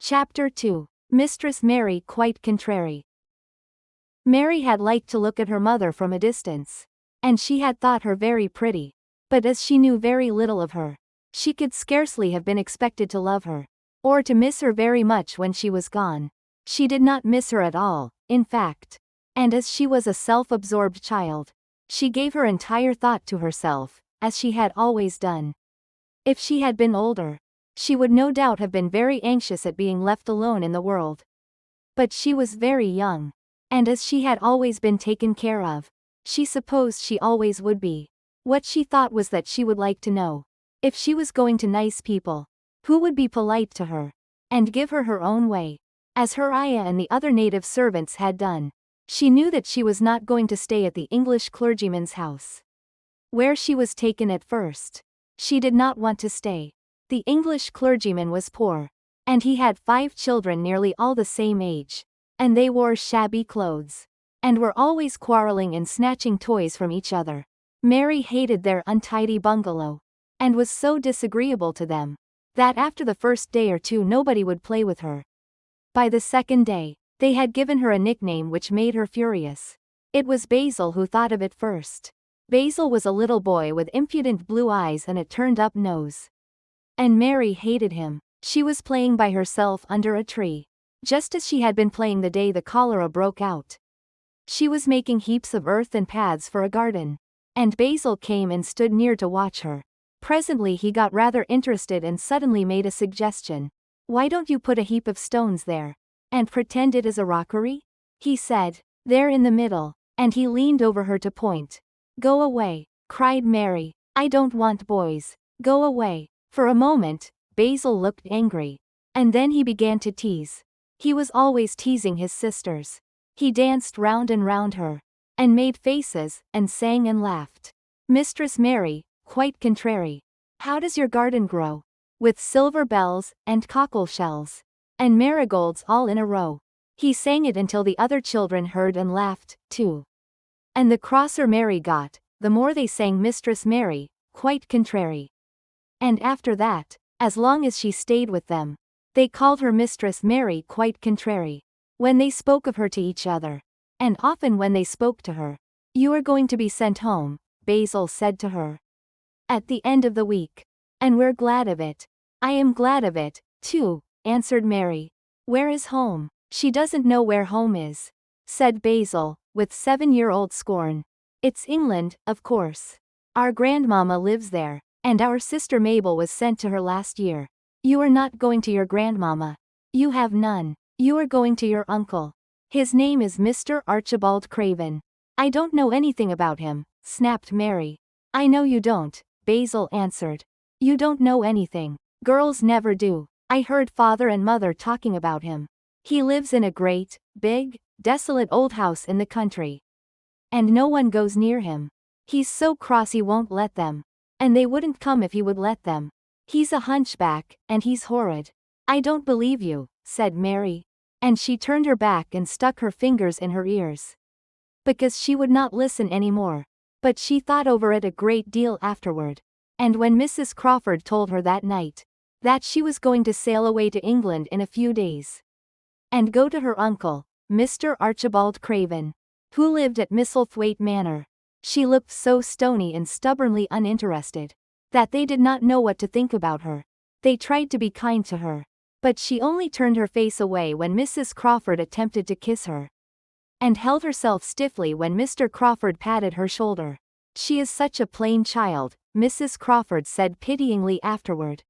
Chapter 2. Mistress Mary Quite Contrary. Mary had liked to look at her mother from a distance, and she had thought her very pretty. But as she knew very little of her, she could scarcely have been expected to love her, or to miss her very much when she was gone. She did not miss her at all, in fact. And as she was a self-absorbed child, she gave her entire thought to herself, as she had always done. If she had been older, she would no doubt have been very anxious at being left alone in the world. But she was very young, and as she had always been taken care of, she supposed she always would be. What she thought was that she would like to know, if she was going to nice people, who would be polite to her, and give her her own way, as her ayah and the other native servants had done. She knew that she was not going to stay at the English clergyman's house, where she was taken at first. She did not want to stay. The English clergyman was poor, and he had 5 children nearly all the same age, and they wore shabby clothes, and were always quarreling and snatching toys from each other. Mary hated their untidy bungalow, and was so disagreeable to them, that after the first day or two nobody would play with her. By the second day, they had given her a nickname which made her furious. It was Basil who thought of it first. Basil was a little boy with impudent blue eyes and a turned-up nose. And Mary hated him. She was playing by herself under a tree, just as she had been playing the day the cholera broke out. She was making heaps of earth and paths for a garden, and Basil came and stood near to watch her. Presently he got rather interested and suddenly made a suggestion. "Why don't you put a heap of stones there, and pretend it is a rockery?" he said. "There in the middle," and he leaned over her to point. "Go away," cried Mary. "I don't want boys. Go away." For a moment, Basil looked angry, and then he began to tease. He was always teasing his sisters. He danced round and round her, and made faces, and sang and laughed. "Mistress Mary, quite contrary. How does your garden grow? With silver bells, and cockle shells, and marigolds all in a row." He sang it until the other children heard and laughed, too. And the crosser Mary got, the more they sang Mistress Mary, quite contrary. And after that, as long as she stayed with them, they called her Mistress Mary Quite Contrary. When they spoke of her to each other, and often when they spoke to her, "You are going to be sent home," Basil said to her, "at the end of the week. And we're glad of it." "I am glad of it, too," answered Mary. "Where is home?" "She doesn't know where home is," said Basil, with 7-year-old scorn. "It's England, of course. Our grandmama lives there, and our sister Mabel was sent to her last year." "You are not going to your grandmama. You have none. You are going to your uncle. His name is Mr. Archibald Craven." "I don't know anything about him," snapped Mary. "I know you don't," Basil answered. "You don't know anything. Girls never do. I heard father and mother talking about him. He lives in a great, big, desolate old house in the country, and no one goes near him. He's so cross he won't let them. And they wouldn't come if he would let them. He's a hunchback, and he's horrid." "I don't believe you," said Mary. And she turned her back and stuck her fingers in her ears, because she would not listen any more. But she thought over it a great deal afterward. And when Mrs. Crawford told her that night that she was going to sail away to England in a few days, and go to her uncle, Mr. Archibald Craven, who lived at Misselthwaite Manor, she looked so stony and stubbornly uninterested, that they did not know what to think about her. They tried to be kind to her, but she only turned her face away when Mrs. Crawford attempted to kiss her, and held herself stiffly when Mr. Crawford patted her shoulder. "She is such a plain child," Mrs. Crawford said pityingly afterward.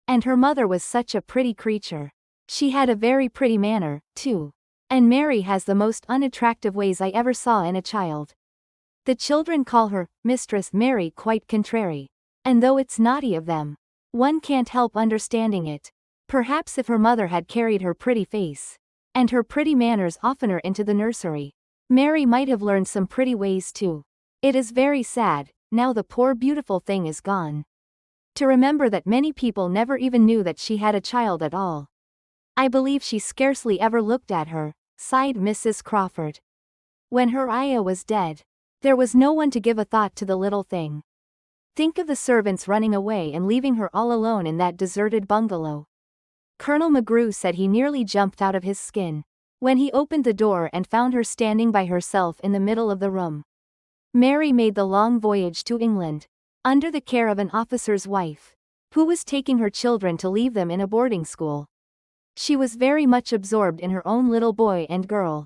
"And her mother was such a pretty creature. She had a very pretty manner, too. And Mary has the most unattractive ways I ever saw in a child." The children call her Mistress Mary Quite Contrary, and though it's naughty of them, one can't help understanding it. Perhaps if her mother had carried her pretty face and her pretty manners oftener into the nursery, Mary might have learned some pretty ways too. It is very sad, now the poor beautiful thing is gone, to remember that many people never even knew that she had a child at all. "I believe she scarcely ever looked at her," sighed Mrs. Crawford. "When her ayah was dead, there was no one to give a thought to the little thing. Think of the servants running away and leaving her all alone in that deserted bungalow. Colonel McGrew said he nearly jumped out of his skin when he opened the door and found her standing by herself in the middle of the room. Mary made the long voyage to England, under the care of an officer's wife, who was taking her children to leave them in a boarding school. She was very much absorbed in her own little boy and girl,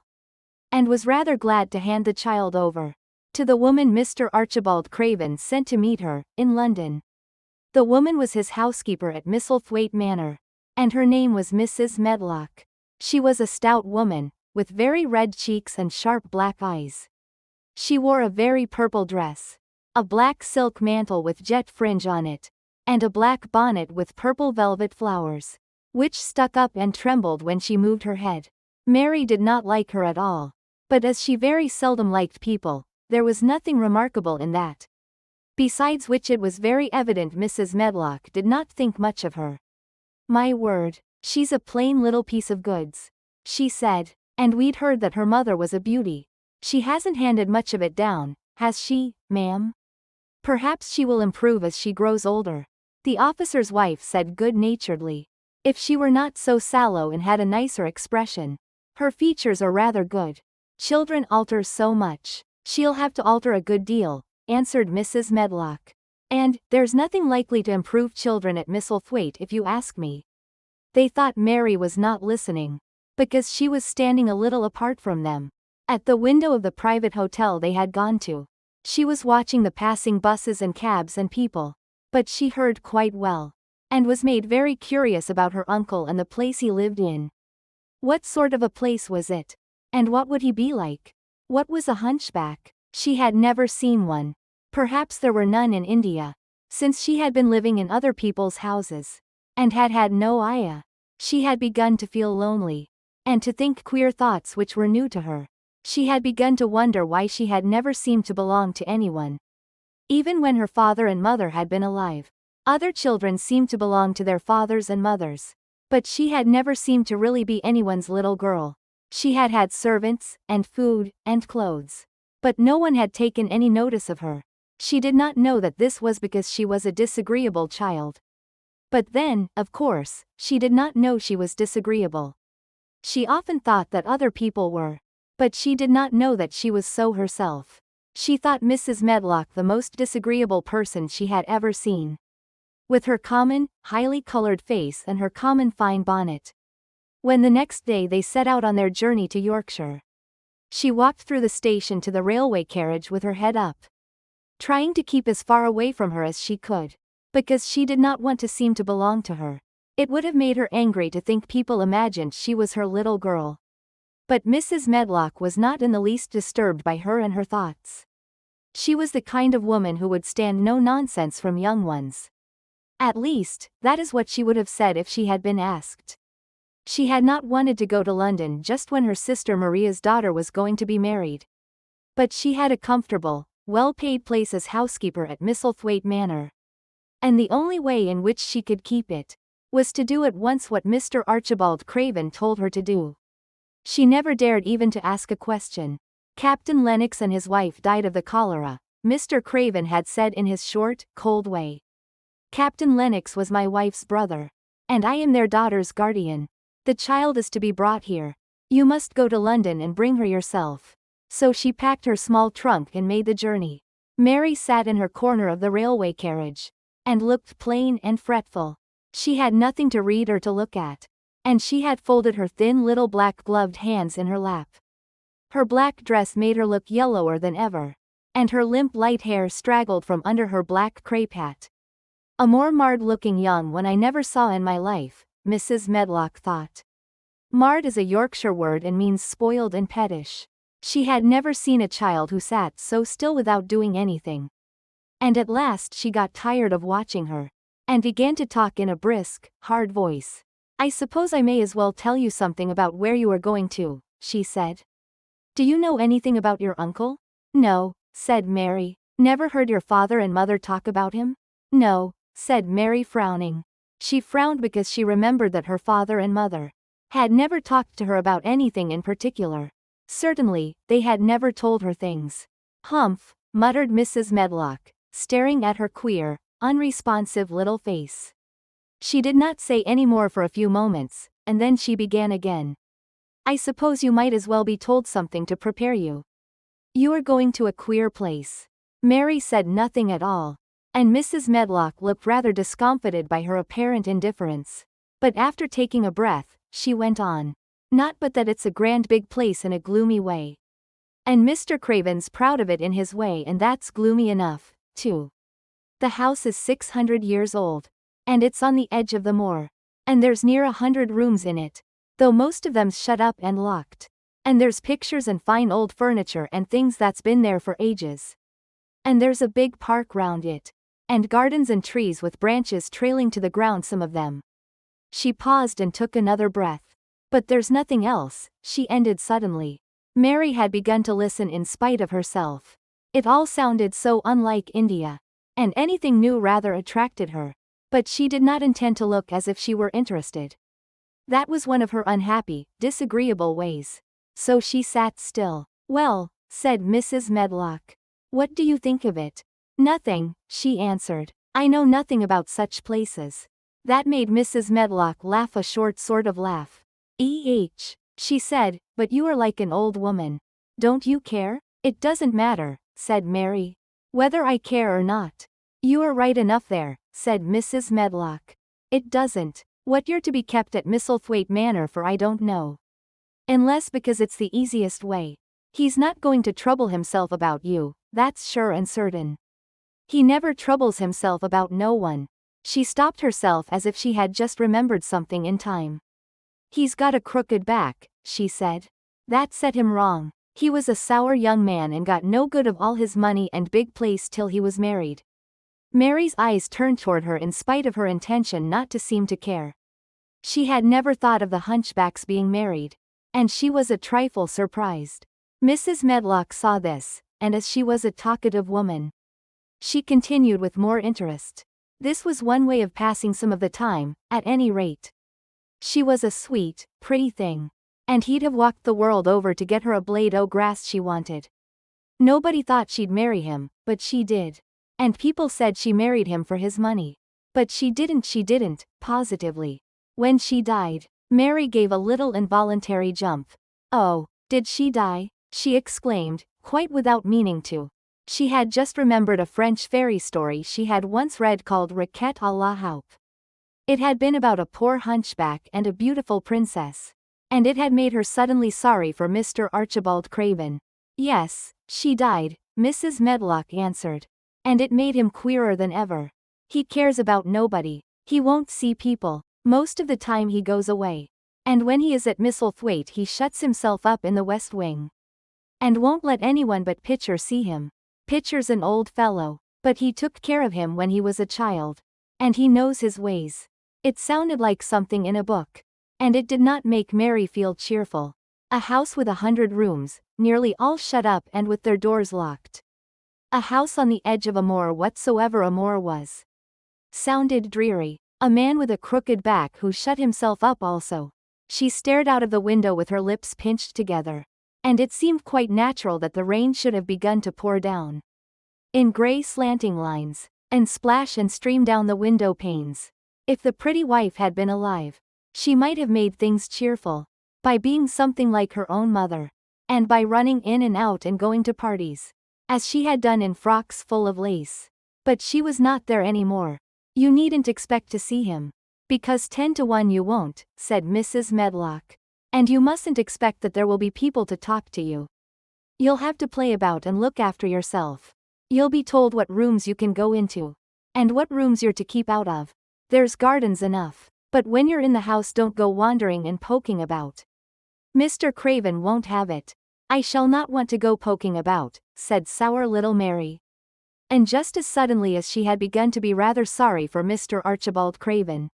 and was rather glad to hand the child over to the woman Mr. Archibald Craven sent to meet her, in London. The woman was his housekeeper at Misselthwaite Manor, and her name was Mrs. Medlock. She was a stout woman, with very red cheeks and sharp black eyes. She wore a very purple dress, a black silk mantle with jet fringe on it, and a black bonnet with purple velvet flowers, which stuck up and trembled when she moved her head. Mary did not like her at all, but as she very seldom liked people, there was nothing remarkable in that. Besides which it was very evident Mrs. Medlock did not think much of her. "My word, she's a plain little piece of goods," she said, "and we'd heard that her mother was a beauty. She hasn't handed much of it down, has she, ma'am? Perhaps she will improve as she grows older," the officer's wife said good-naturedly. "If she were not so sallow and had a nicer expression. Her features are rather good. Children alter so much." "She'll have to alter a good deal," answered Mrs. Medlock. "And there's nothing likely to improve children at Misselthwaite if you ask me." They thought Mary was not listening, because she was standing a little apart from them, at the window of the private hotel they had gone to. She was watching the passing buses and cabs and people, but she heard quite well, and was made very curious about her uncle and the place he lived in. What sort of a place was it? And what would he be like? What was a hunchback? She had never seen one. Perhaps there were none in India, since she had been living in other people's houses, and had had no ayah. She had begun to feel lonely, and to think queer thoughts which were new to her. She had begun to wonder why she had never seemed to belong to anyone. Even when her father and mother had been alive, other children seemed to belong to their fathers and mothers, but she had never seemed to really be anyone's little girl. She had had servants, and food, and clothes, but no one had taken any notice of her. She did not know that this was because she was a disagreeable child. But then, of course, she did not know she was disagreeable. She often thought that other people were, but she did not know that she was so herself. She thought Mrs. Medlock the most disagreeable person she had ever seen, with her common, highly colored face and her common fine bonnet. When the next day they set out on their journey to Yorkshire, she walked through the station to the railway carriage with her head up, trying to keep as far away from her as she could, because she did not want to seem to belong to her. It would have made her angry to think people imagined she was her little girl. But Mrs. Medlock was not in the least disturbed by her and her thoughts. She was the kind of woman who would stand no nonsense from young ones. At least, that is what she would have said if she had been asked. She had not wanted to go to London just when her sister Maria's daughter was going to be married. But she had a comfortable, well-paid place as housekeeper at Misselthwaite Manor, and the only way in which she could keep it was to do at once what Mr. Archibald Craven told her to do. She never dared even to ask a question. "Captain Lennox and his wife died of the cholera," Mr. Craven had said in his short, cold way. "Captain Lennox was my wife's brother, and I am their daughter's guardian. The child is to be brought here. You must go to London and bring her yourself." So she packed her small trunk and made the journey. Mary sat in her corner of the railway carriage, and looked plain and fretful. She had nothing to read or to look at, and she had folded her thin little black gloved hands in her lap. Her black dress made her look yellower than ever, and her limp light hair straggled from under her black crape hat. "A more marred-looking young one I never saw in my life," Mrs. Medlock thought. Marred is a Yorkshire word and means spoiled and pettish. She had never seen a child who sat so still without doing anything. And at last she got tired of watching her, and began to talk in a brisk, hard voice. "I suppose I may as well tell you something about where you are going to," she said. "Do you know anything about your uncle?" "No," said Mary. "Never heard your father and mother talk about him?" "No," said Mary, frowning. She frowned because she remembered that her father and mother had never talked to her about anything in particular. Certainly, they had never told her things. "Humph," muttered Mrs. Medlock, staring at her queer, unresponsive little face. She did not say any more for a few moments, and then she began again. I suppose you might as well be told something to prepare you. You are going to a queer place. Mary said nothing at all, and Mrs. Medlock looked rather discomfited by her apparent indifference. But after taking a breath, she went on. Not but that it's a grand big place in a gloomy way. And Mr. Craven's proud of it in his way, and that's gloomy enough, too. The house is 600 years old. And it's on the edge of the moor. And there's near 100 rooms in it, though most of them's shut up and locked. And there's pictures and fine old furniture and things that's been there for ages. And there's a big park round it. And gardens and trees with branches trailing to the ground, some of them. She paused and took another breath. But there's nothing else, she ended suddenly. Mary had begun to listen in spite of herself. It all sounded so unlike India. And anything new rather attracted her. But she did not intend to look as if she were interested. That was one of her unhappy, disagreeable ways. So she sat still. Well, said Mrs. Medlock. What do you think of it? Nothing, she answered. I know nothing about such places. That made Mrs. Medlock laugh, a short sort of laugh. She said, but you are like an old woman. Don't you care? It doesn't matter, said Mary. Whether I care or not. You are right enough there, said Mrs. Medlock. It doesn't. What you're to be kept at Misselthwaite Manor for I don't know. Unless because it's the easiest way. He's not going to trouble himself about you, that's sure and certain. He never troubles himself about no one. She stopped herself as if she had just remembered something in time. He's got a crooked back, she said. That set him wrong. He was a sour young man and got no good of all his money and big place till he was married. Mary's eyes turned toward her in spite of her intention not to seem to care. She had never thought of the hunchback's being married. And she was a trifle surprised. Mrs. Medlock saw this, and as she was a talkative woman, she continued with more interest. This was one way of passing some of the time, at any rate. She was a sweet, pretty thing. And he'd have walked the world over to get her a blade o' grass she wanted. Nobody thought she'd marry him, but she did. And people said she married him for his money. But she didn't, positively. When she died, Mary gave a little involuntary jump. Oh, did she die? She exclaimed, quite without meaning to. She had just remembered a French fairy story she had once read called Riquet à la Haupe. It had been about a poor hunchback and a beautiful princess. And it had made her suddenly sorry for Mr. Archibald Craven. Yes, she died, Mrs. Medlock answered. And it made him queerer than ever. He cares about nobody. He won't see people. Most of the time he goes away. And when he is at Misselthwaite he shuts himself up in the West Wing. And won't let anyone but Pitcher see him. Pitcher's an old fellow. But he took care of him when he was a child. And he knows his ways. It sounded like something in a book. And it did not make Mary feel cheerful. A house with 100 rooms, nearly all shut up and with their doors locked. A house on the edge of a moor, whatsoever a moor was. Sounded dreary. A man with a crooked back who shut himself up also. She stared out of the window with her lips pinched together. And it seemed quite natural that the rain should have begun to pour down. In grey slanting lines. And splash and stream down the window panes. If the pretty wife had been alive, she might have made things cheerful. By being something like her own mother. And by running in and out and going to parties. As she had done in frocks full of lace. But she was not there any more. You needn't expect to see him. Because 10 to 1 you won't, said Mrs. Medlock. And you mustn't expect that there will be people to talk to you. You'll have to play about and look after yourself. You'll be told what rooms you can go into. And what rooms you're to keep out of. There's gardens enough. But when you're in the house don't go wandering and poking about. Mr. Craven won't have it. I shall not want to go poking about, said sour little Mary. And just as suddenly as she had begun to be rather sorry for Mr. Archibald Craven,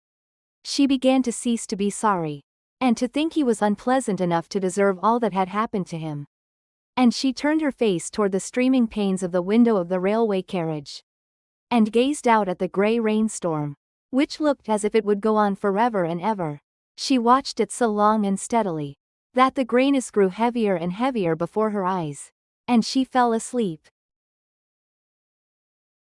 she began to cease to be sorry. And to think he was unpleasant enough to deserve all that had happened to him. And she turned her face toward the streaming panes of the window of the railway carriage. And gazed out at the grey rainstorm. Which looked as if it would go on forever and ever. She watched it so long and steadily. That the greyness grew heavier and heavier before her eyes. And she fell asleep.